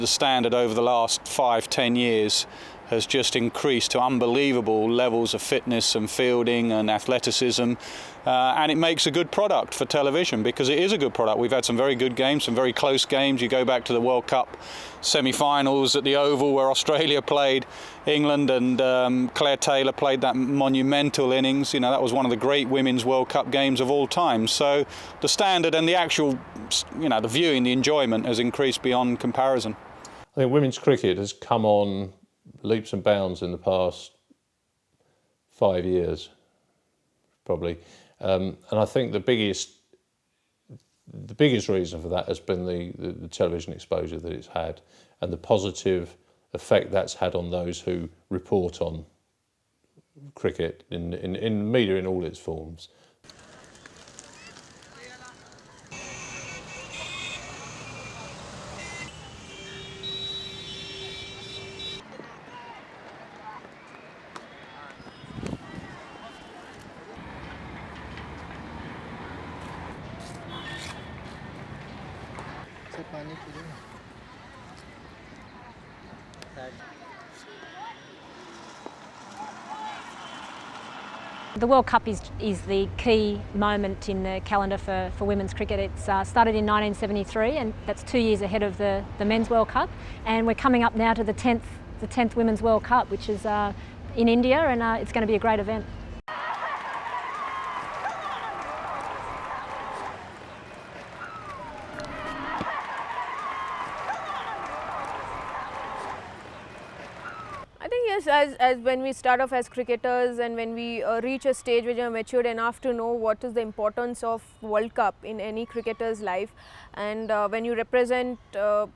the standard over the last 5-10 years has just increased to unbelievable levels of fitness and fielding and athleticism, and it makes a good product for television, because it is a good product. We've had some very good games, some very close games. You go back to the World Cup semi-finals at the Oval where Australia played England, and Claire Taylor played that monumental innings. You know, that was one of the great Women's World Cup games of all time. So the standard and the actual, you know, the viewing, the enjoyment has increased beyond comparison. I think women's cricket has come on leaps and bounds in the past 5 years, probably, and I think the biggest reason for that has been the television exposure that it's had, and the positive effect that's had on those who report on cricket in media in all its forms. The World Cup is the key moment in the calendar for women's cricket. It's started in 1973, and that's 2 years ahead of the Men's World Cup. And we're coming up now to the 10th Women's World Cup, which is in India, and it's going to be a great event. I think yes, as when we start off as cricketers and when we reach a stage where you're matured enough to know what is the importance of World Cup in any cricketer's life, and when you represent a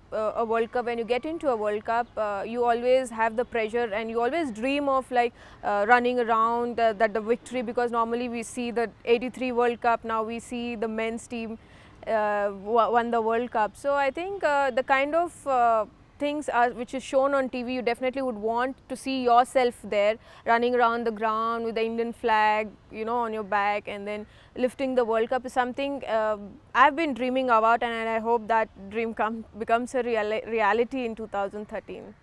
World Cup, when you get into a World Cup, you always have the pressure and you always dream of like running around that the victory, because normally we see the '83 World Cup, now we see the men's team won the World Cup. So I think the kind of things which is shown on TV, you definitely would want to see yourself there running around the ground with the Indian flag, you know, on your back, and then lifting the World Cup is something I've been dreaming about, and I hope that dream becomes a reality in 2013.